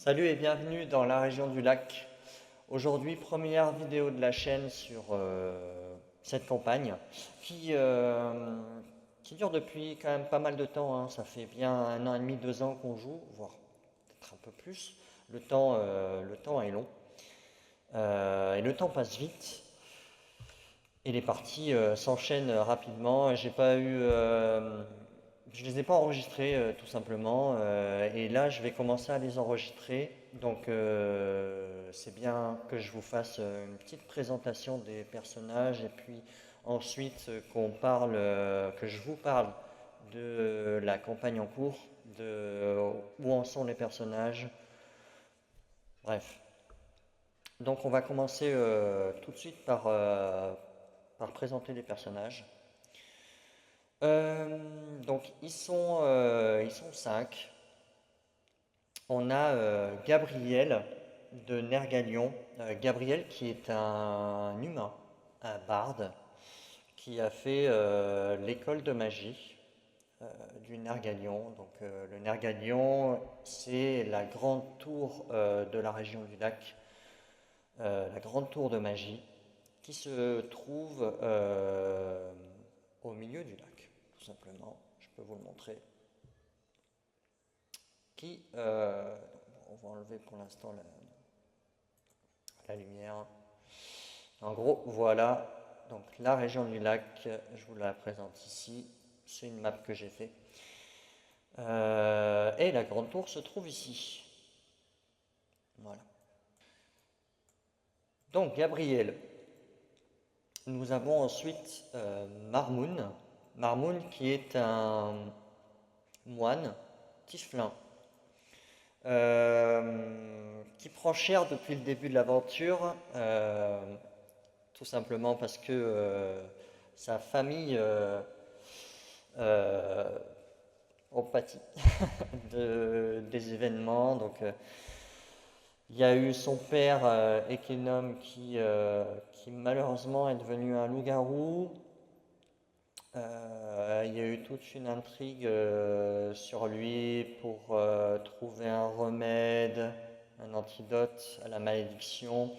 Salut et bienvenue dans la région du lac. Aujourd'hui, première vidéo de la chaîne sur cette campagne qui, euh, qui dure depuis quand même pas mal de temps, hein. Ça fait bien 1 an et demi, 2 ans qu'on joue, voire peut-être un peu plus. Le temps est long et le temps passe vite. Et les parties s'enchaînent rapidement. Je les ai pas enregistrées tout simplement. Et là, je vais commencer à les enregistrer. Donc, c'est bien que je vous fasse une petite présentation des personnages et puis ensuite que je vous parle de la campagne en cours, de où en sont les personnages. Bref. Donc, on va commencer tout de suite par présenter les personnages. Donc ils sont cinq. On a Gabriel de Nergalion. Gabriel qui est un humain, un barde, qui a fait l'école de magie du Nergalion. Donc le Nergalion, c'est la grande tour de la région du lac, la grande tour de magie, qui se trouve au milieu du lac, tout simplement. Je peux vous le montrer. On va enlever pour l'instant la lumière. En gros, voilà. Donc la région du lac, je vous la présente ici. C'est une map que j'ai fait. Et la grande tour se trouve ici. Voilà. Donc Gabriel. Nous avons ensuite Marmoun. Marmoun qui est un moine tieflin qui prend cher depuis le début de l'aventure, tout simplement parce que sa famille euh, ont pâti des événements. Donc, il y a eu son père, Ekenom, qui malheureusement est devenu un loup-garou. Il y a eu toute une intrigue sur lui pour trouver un remède, un antidote à la malédiction.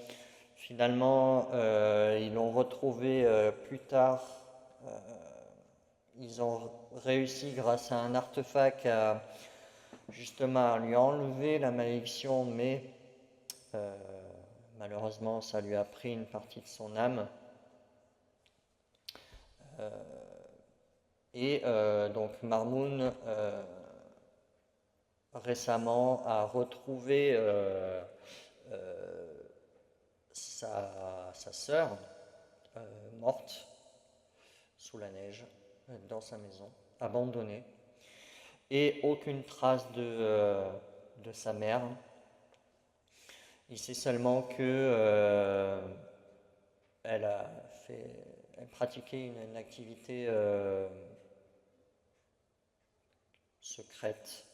Finalement, ils l'ont retrouvé plus tard. Euh, Ils ont réussi, grâce à un artefact, à justement lui enlever la malédiction, mais euh, malheureusement, ça lui a pris une partie de son âme. Euh, donc Marmoun récemment a retrouvé euh, sa sœur morte sous la neige dans sa maison, abandonnée, et aucune trace de sa mère. Il sait seulement que elle a elle pratiquait une activité secrète.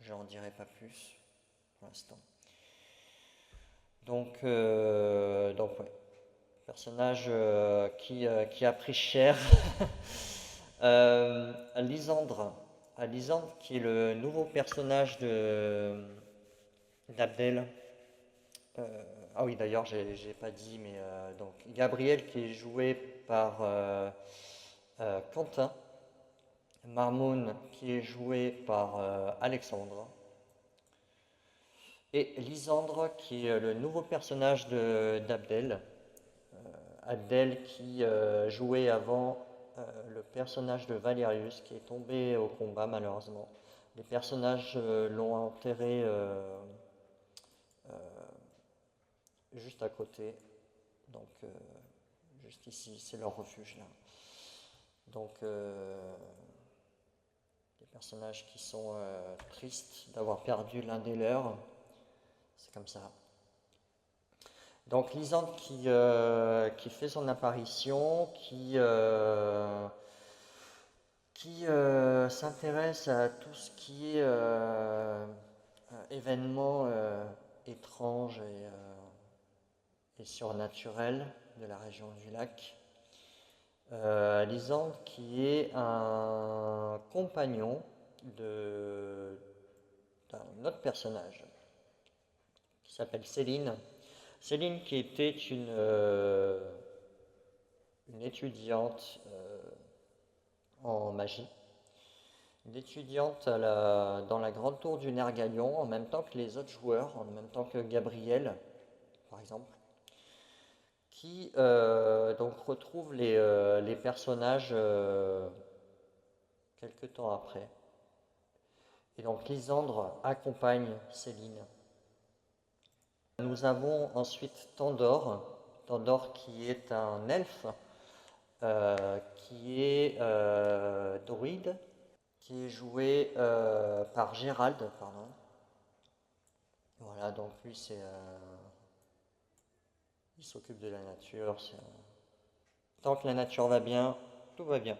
J'en dirai pas plus pour l'instant. Donc ouais, personnage qui a pris cher. Lysandre. Lysandre qui est le nouveau personnage d'Abdel. Ah oui, d'ailleurs, j'ai pas dit, mais donc Gabriel qui est joué par Quentin. Marmoun qui est joué par Alexandre. Et Lysandre qui est le nouveau personnage d'Abdel. Abdel qui jouait avant le personnage de Valerius qui est tombé au combat malheureusement. Les personnages l'ont enterré juste à côté, donc juste ici, c'est leur refuge là. Donc des personnages qui sont tristes d'avoir perdu l'un des leurs, c'est comme ça. Donc Lysandre qui fait son apparition, qui s'intéresse à tout ce qui est événements étranges et surnaturels de la région du lac. Lysandre qui est un compagnon de d'un autre personnage qui s'appelle Céline. Céline qui était une étudiante en magie, une étudiante dans la grande tour du Nergalion, en même temps que les autres joueurs, en même temps que Gabriel, par exemple, qui donc retrouve les personnages quelques temps après. Et donc Lysandre accompagne Céline. Nous avons ensuite Tandor qui est un elfe, qui est druide, qui est joué par Gérald, pardon. Voilà, donc lui il s'occupe de la nature. Tant que la nature va bien, tout va bien.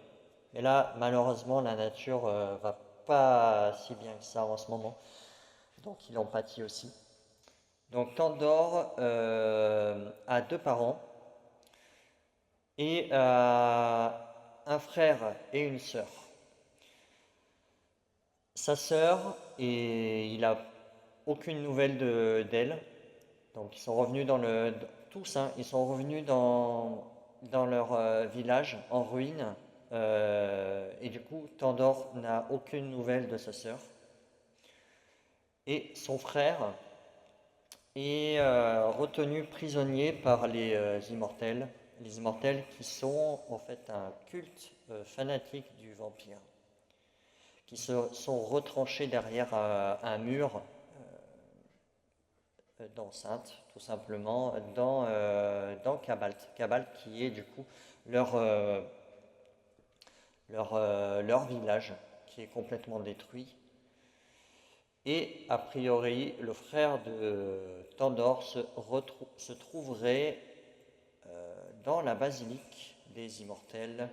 Mais là, malheureusement, la nature va pas si bien que ça en ce moment, donc il en pâtit aussi. Donc Tandor a deux parents et un frère et une sœur. Sa sœur, et il a aucune nouvelle d'elle. Donc ils sont revenus tous, hein, ils sont revenus dans leur village en ruine. Et du coup, Tandor n'a aucune nouvelle de sa sœur. Et son frère est retenu prisonnier par les immortels. Les immortels qui sont en fait un culte fanatique du vampire, qui se sont retranchés derrière un mur d'enceinte, tout simplement, dans Cabalt. Cabalt qui est du coup leur, leur village, qui est complètement détruit. Et a priori, le frère de Tandor se trouverait dans la basilique des immortels,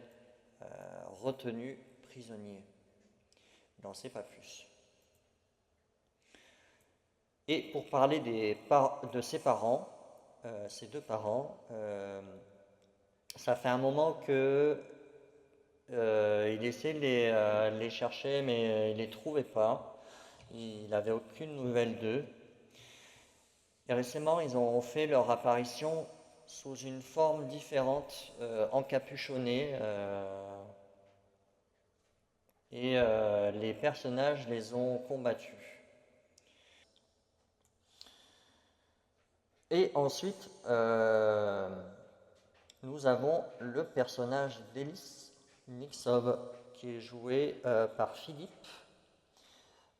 retenu prisonnier. Il n'en sait pas plus. Et pour parler de ses parents, ses deux parents, ça fait un moment que il essaie de les chercher, mais il ne les trouvait pas. Il n'avait aucune nouvelle d'eux. Et récemment, ils ont fait leur apparition sous une forme différente, encapuchonnée. Et les personnages les ont combattus. Et ensuite, nous avons le personnage d'Elis Nixov, qui est joué par Philippe.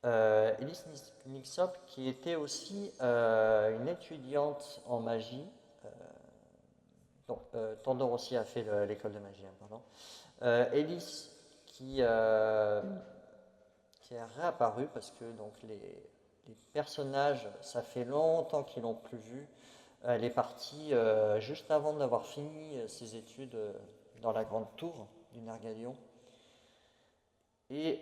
Elis Nixov, qui était aussi une étudiante en magie. Tandor aussi a fait l'école de magie, hein, pardon. Elis qui est réapparu parce que donc les personnages, ça fait longtemps qu'ils l'ont plus vu. Elle est partie juste avant d'avoir fini ses études dans la grande tour du Nergalion. Et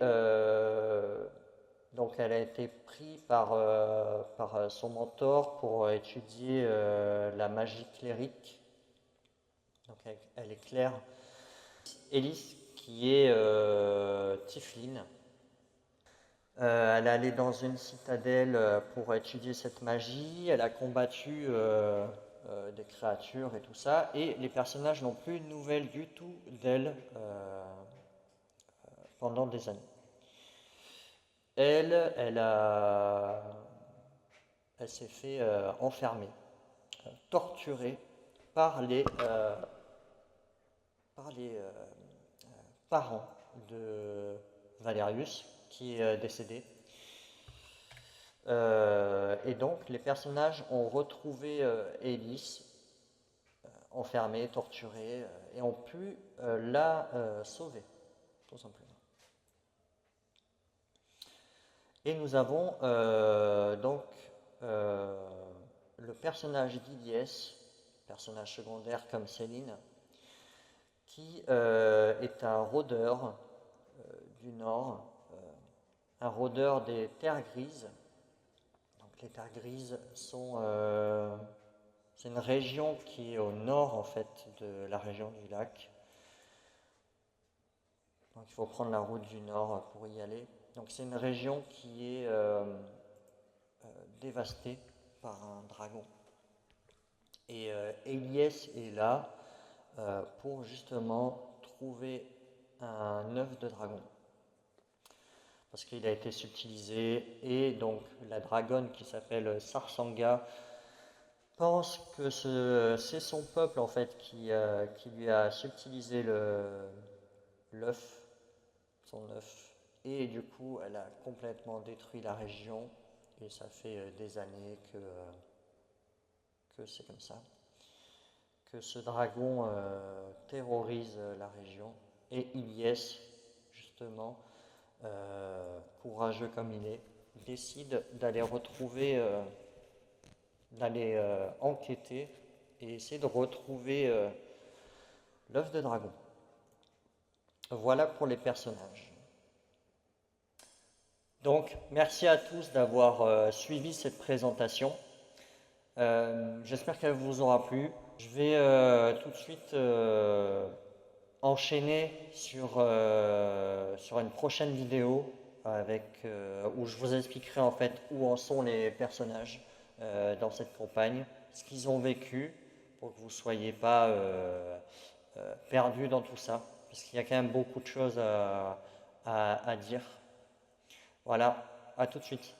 donc elle a été prise par son mentor pour étudier la magie clérique. Donc elle est claire. Elis qui est Tiflin. Elle est allée dans une citadelle pour étudier cette magie. Elle a combattu des créatures et tout ça. Et les personnages n'ont plus de nouvelles du tout d'elle pendant des années. Elle s'est fait enfermer, torturer par les parents de Valerius, qui est décédé. Et donc les personnages ont retrouvé Elis enfermée, torturée, et ont pu la sauver, tout simplement. Et nous avons donc le personnage d'Iliès, personnage secondaire comme Céline, qui est un rôdeur du Nord, un rôdeur des terres grises. Donc les terres grises c'est une région qui est au nord en fait de la région du lac. Donc il faut prendre la route du nord pour y aller. Donc c'est une région qui est dévasté par un dragon. Et Éliès est là pour justement trouver un œuf de dragon. Parce qu'il a été subtilisé, et donc la dragonne qui s'appelle Sarsanga pense que c'est son peuple en fait qui lui a subtilisé l'œuf, son œuf, et du coup elle a complètement détruit la région, et ça fait des années que c'est comme ça, que ce dragon terrorise la région, et Ilyes, justement, courageux comme il est, décide d'aller enquêter et essayer de retrouver l'œuf de dragon. Voilà pour les personnages. Donc, merci à tous d'avoir suivi cette présentation. J'espère qu'elle vous aura plu. Je vais tout de suite enchaîner sur une prochaine vidéo où je vous expliquerai en fait où en sont les personnages dans cette campagne, ce qu'ils ont vécu, pour que vous ne soyez pas perdus dans tout ça, parce qu'il y a quand même beaucoup de choses à dire. Voilà, à tout de suite.